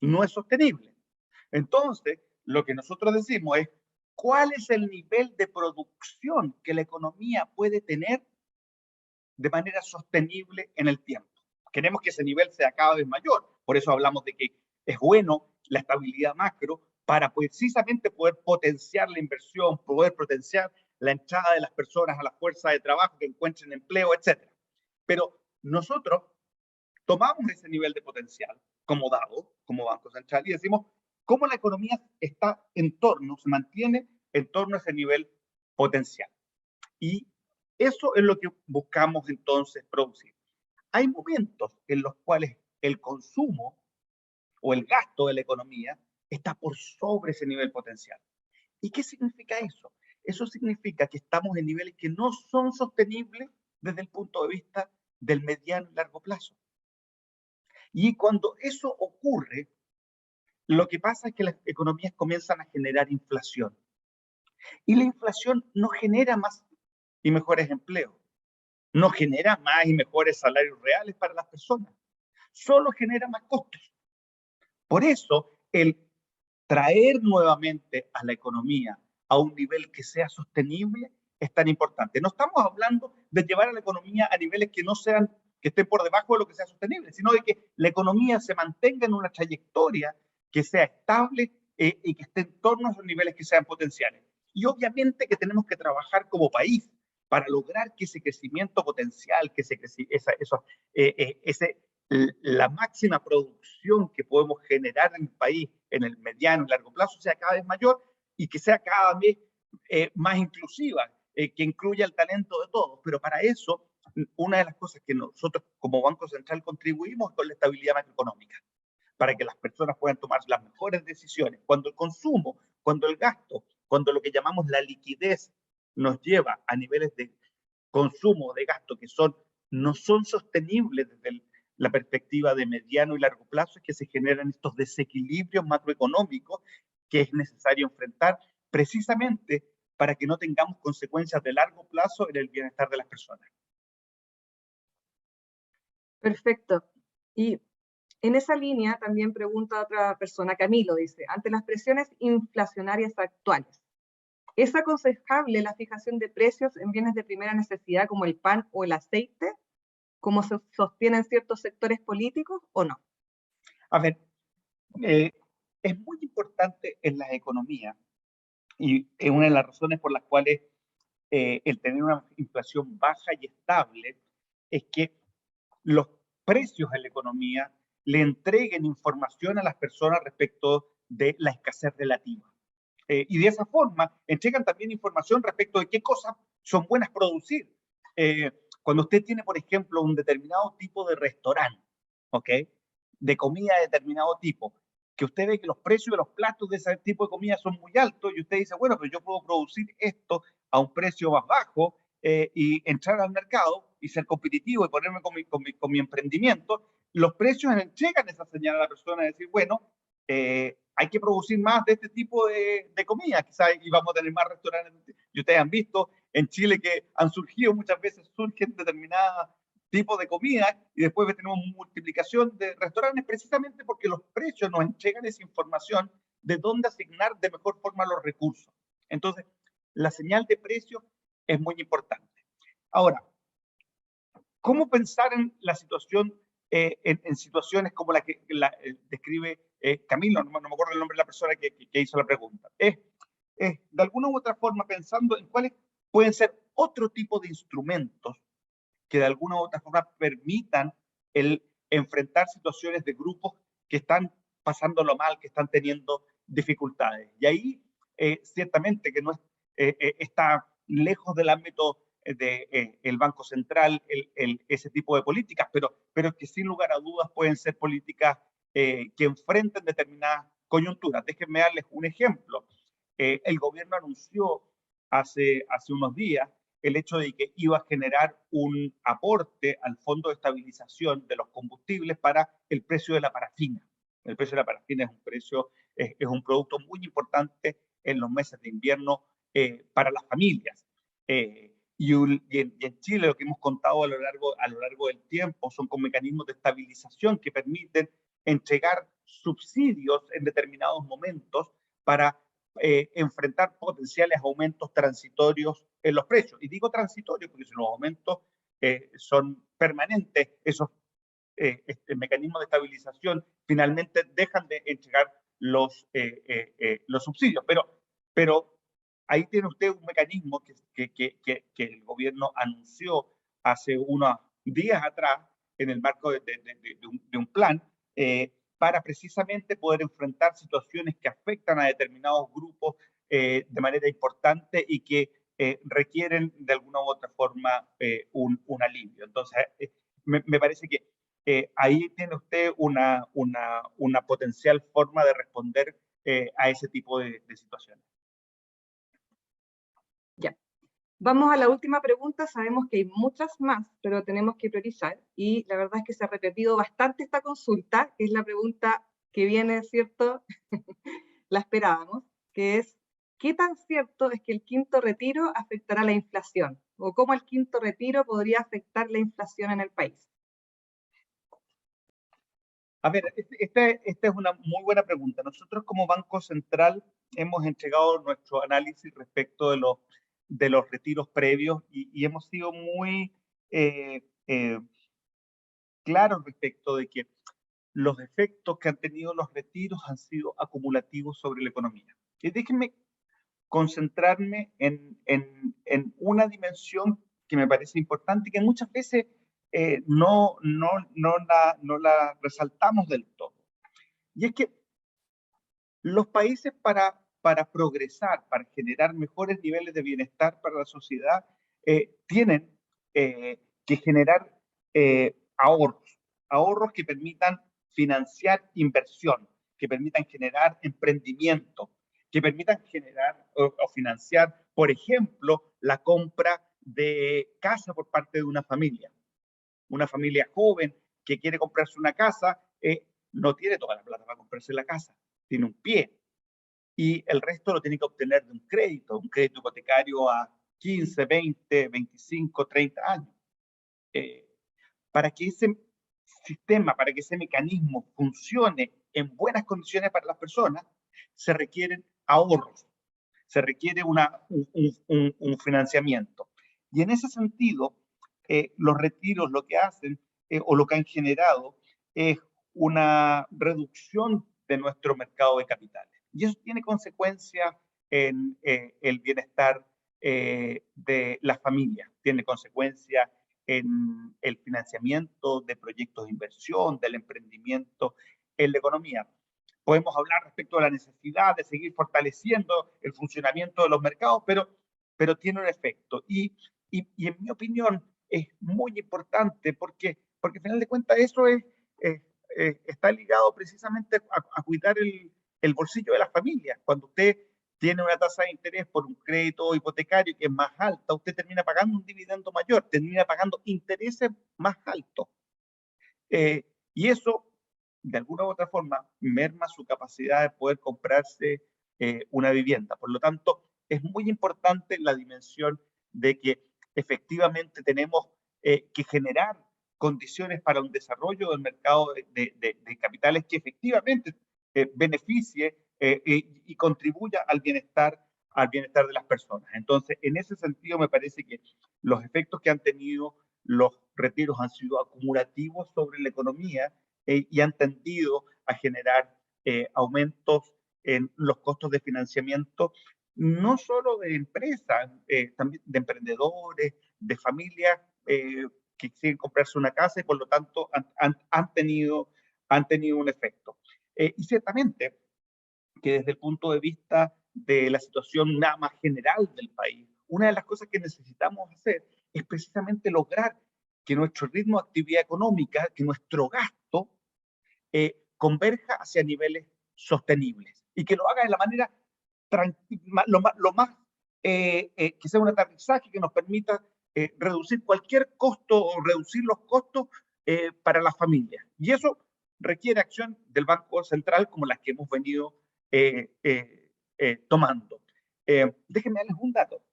No es sostenible. Entonces, lo que nosotros decimos es, ¿cuál es el nivel de producción que la economía puede tener de manera sostenible en el tiempo? Queremos que ese nivel sea cada vez mayor. Por eso hablamos de que es bueno la estabilidad macro para precisamente poder potenciar la inversión, poder potenciar la entrada de las personas a la fuerza de trabajo, que encuentren empleo, etc. Pero nosotros tomamos ese nivel de potencial como dado, como Banco Central, y decimos cómo la economía está en torno, se mantiene en torno a ese nivel potencial. Y eso es lo que buscamos entonces producir. Hay momentos en los cuales el consumo o el gasto de la economía está por sobre ese nivel potencial. ¿Y qué significa eso? Eso significa que estamos en niveles que no son sostenibles desde el punto de vista del mediano y largo plazo. Y cuando eso ocurre, lo que pasa es que las economías comienzan a generar inflación. Y la inflación no genera más y mejores empleos, no genera más y mejores salarios reales para las personas, solo genera más costos. Por eso, el traer nuevamente a la economía a un nivel que sea sostenible es tan importante. No estamos hablando de llevar a la economía a niveles que no sean, que estén por debajo de lo que sea sostenible, sino de que la economía se mantenga en una trayectoria que sea estable y que esté en torno a esos niveles que sean potenciales. Y obviamente que tenemos que trabajar como país para lograr que ese crecimiento potencial, que la máxima producción que podemos generar en el país en el mediano y largo plazo sea cada vez mayor y que sea cada vez más inclusiva, que incluya el talento de todos. Pero para eso, una de las cosas que nosotros como Banco Central contribuimos es con la estabilidad macroeconómica, para que las personas puedan tomar las mejores decisiones. Cuando el consumo, cuando el gasto, cuando lo que llamamos la liquidez nos lleva a niveles de consumo, de gasto que no son sostenibles desde la perspectiva de mediano y largo plazo, es que se generan estos desequilibrios macroeconómicos que es necesario enfrentar precisamente para que no tengamos consecuencias de largo plazo en el bienestar de las personas. Perfecto. Y en esa línea también pregunta otra persona, Camilo, dice, ante las presiones inflacionarias actuales, ¿es aconsejable la fijación de precios en bienes de primera necesidad como el pan o el aceite, como se sostienen ciertos sectores políticos, o no? A ver, es muy importante en la economía y es una de las razones por las cuales el tener una inflación baja y estable es que los precios en la economía le entreguen información a las personas respecto de la escasez relativa. Y de esa forma entregan también información respecto de qué cosas son buenas producir. Cuando usted tiene, por ejemplo, un determinado tipo de restaurante, ¿ok? De comida de determinado tipo, que usted ve que los precios de los platos de ese tipo de comida son muy altos y usted dice, bueno, pero yo puedo producir esto a un precio más bajo y entrar al mercado y ser competitivo y ponerme con mi emprendimiento, los precios entregan esa señal a la persona de decir, bueno, hay que producir más de este tipo de comida, quizás y vamos a tener más restaurantes. Y ustedes han visto en Chile que han surgido, muchas veces surgen determinados tipos de comida y después tenemos multiplicación de restaurantes precisamente porque los precios nos entregan esa información de dónde asignar de mejor forma los recursos. Entonces, la señal de precios es muy importante. Ahora, ¿cómo pensar en la situación, en situaciones como la que describe Camilo? No me acuerdo el nombre de la persona que hizo la pregunta. De alguna u otra forma pensando en cuáles pueden ser otro tipo de instrumentos que de alguna u otra forma permitan el enfrentar situaciones de grupos que están pasándolo mal, que están teniendo dificultades. Y ahí, ciertamente, que no está lejos del ámbito del Banco Central ese tipo de políticas, pero que sin lugar a dudas pueden ser políticas que enfrenten determinadas coyunturas. Déjenme darles un ejemplo. El gobierno anunció hace unos días el hecho de que iba a generar un aporte al Fondo de Estabilización de los Combustibles para el precio de la parafina. El precio de la parafina es un producto muy importante en los meses de invierno para las familias. Y en Chile lo que hemos contado a lo largo del tiempo son con mecanismos de estabilización que permiten entregar subsidios en determinados momentos para enfrentar potenciales aumentos transitorios en los precios. Y digo transitorios porque si los aumentos son permanentes, esos mecanismos de estabilización finalmente dejan de entregar los subsidios. Pero ahí tiene usted un mecanismo que el gobierno anunció hace unos días atrás en el marco de un plan para precisamente poder enfrentar situaciones que afectan a determinados grupos de manera importante y que requieren de alguna u otra forma un alivio. Entonces, me parece que ahí tiene usted una potencial forma de responder a ese tipo de situaciones. Ya. Vamos a la última pregunta. Sabemos que hay muchas más, pero tenemos que priorizar. Y la verdad es que se ha repetido bastante esta consulta, que es la pregunta que viene, ¿cierto? La esperábamos, que es, ¿qué tan cierto es que el quinto retiro afectará la inflación? ¿O cómo el quinto retiro podría afectar la inflación en el país? A ver, esta es una muy buena pregunta. Nosotros como Banco Central hemos entregado nuestro análisis respecto de los retiros previos y hemos sido muy claros respecto de que los efectos que han tenido los retiros han sido acumulativos sobre la economía. Y déjenme concentrarme en una dimensión que me parece importante y que muchas veces no la resaltamos del todo. Y es que los países para progresar, para generar mejores niveles de bienestar para la sociedad, tienen que generar ahorros que permitan financiar inversión, que permitan generar emprendimiento, que permitan generar o financiar, por ejemplo, la compra de casa por parte de una familia joven que quiere comprarse una casa, no tiene toda la plata para comprarse la casa, tiene un pie y el resto lo tiene que obtener de un crédito hipotecario a 15, 20, 25, 30 años. Para que ese sistema, para que ese mecanismo funcione en buenas condiciones para las personas, se requieren ahorros, se requiere un financiamiento. Y en ese sentido, los retiros lo que hacen o lo que han generado es una reducción de nuestro mercado de capitales. Y eso tiene consecuencias en el bienestar de las familias, tiene consecuencias en el financiamiento de proyectos de inversión, del emprendimiento en la economía. Podemos hablar respecto a la necesidad de seguir fortaleciendo el funcionamiento de los mercados, pero tiene un efecto. Y y en mi opinión es muy importante porque al final de cuentas eso está ligado precisamente a cuidar el bolsillo de las familias. Cuando usted tiene una tasa de interés por un crédito hipotecario que es más alta, usted termina pagando un dividendo mayor, termina pagando intereses más altos. Y eso, de alguna u otra forma, merma su capacidad de poder comprarse una vivienda. Por lo tanto, es muy importante la dimensión de que efectivamente tenemos que generar condiciones para un desarrollo del mercado de capitales que efectivamente beneficie y contribuya al bienestar de las personas. Entonces, en ese sentido, me parece que los efectos que han tenido los retiros han sido acumulativos sobre la economía y han tendido a generar aumentos en los costos de financiamiento, no solo de empresas, también de emprendedores, de familias que quieren comprarse una casa y por lo tanto han tenido un efecto. Y ciertamente que desde el punto de vista de la situación nada más general del país, una de las cosas que necesitamos hacer es precisamente lograr que nuestro ritmo de actividad económica, que nuestro gasto converja hacia niveles sostenibles y que lo haga de la manera lo más que sea un aterrizaje que nos permita reducir cualquier costo o reducir los costos para las familias. Y eso requiere acción del Banco Central como las que hemos venido tomando. Déjenme darles un dato.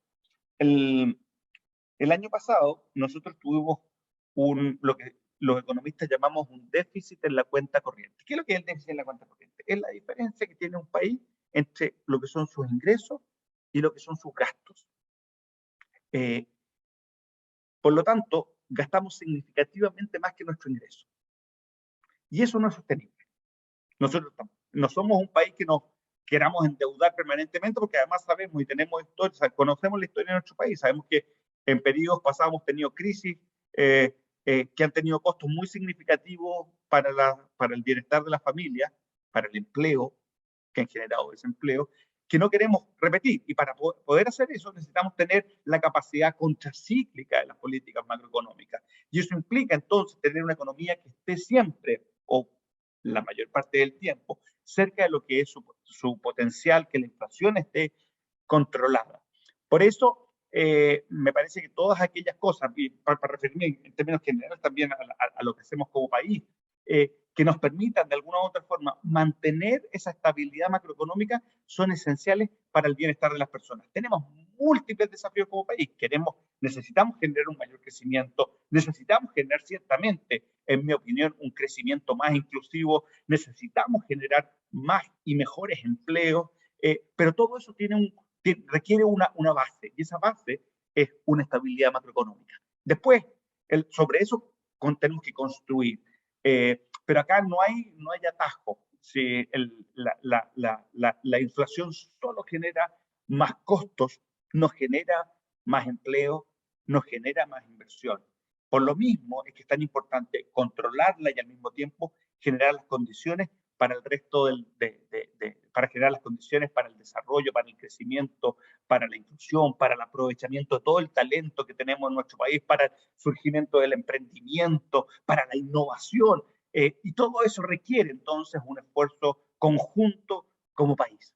El año pasado nosotros tuvimos lo que los economistas llamamos un déficit en la cuenta corriente. ¿Qué es lo que es el déficit en la cuenta corriente? Es la diferencia que tiene un país entre lo que son sus ingresos y lo que son sus gastos. Por lo tanto, gastamos significativamente más que nuestro ingreso. Y eso no es sostenible. Nosotros no somos un país que nos queramos endeudar permanentemente, porque además sabemos y tenemos historia, o sea, conocemos la historia de nuestro país, sabemos que en periodos pasados hemos tenido crisis que han tenido costos muy significativos para el bienestar de la familia, para el empleo, que han generado desempleo, que no queremos repetir. Y para poder hacer eso necesitamos tener la capacidad contracíclica de las políticas macroeconómicas. Y eso implica entonces tener una economía que esté siempre, o la mayor parte del tiempo, cerca de lo que es su potencial, que la inflación esté controlada. Por eso, me parece que todas aquellas cosas, y para referirme en términos generales también a lo que hacemos como país, que nos permitan de alguna u otra forma mantener esa estabilidad macroeconómica son esenciales para el bienestar de las personas. Tenemos múltiples desafíos como país. Necesitamos generar un mayor crecimiento, necesitamos generar ciertamente, en mi opinión, un crecimiento más inclusivo, necesitamos generar más y mejores empleos, pero todo eso requiere una base, y esa base es una estabilidad macroeconómica. Después, sobre eso tenemos que construir. Pero acá no hay atajo. Si la inflación solo genera más costos, no genera más empleo, no genera más inversión. Por lo mismo es que es tan importante controlarla y al mismo tiempo generar las condiciones para el resto para generar las condiciones para el desarrollo, para el crecimiento, para la inclusión, para el aprovechamiento de todo el talento que tenemos en nuestro país, para el surgimiento del emprendimiento, para la innovación. Y todo eso requiere entonces un esfuerzo conjunto como país.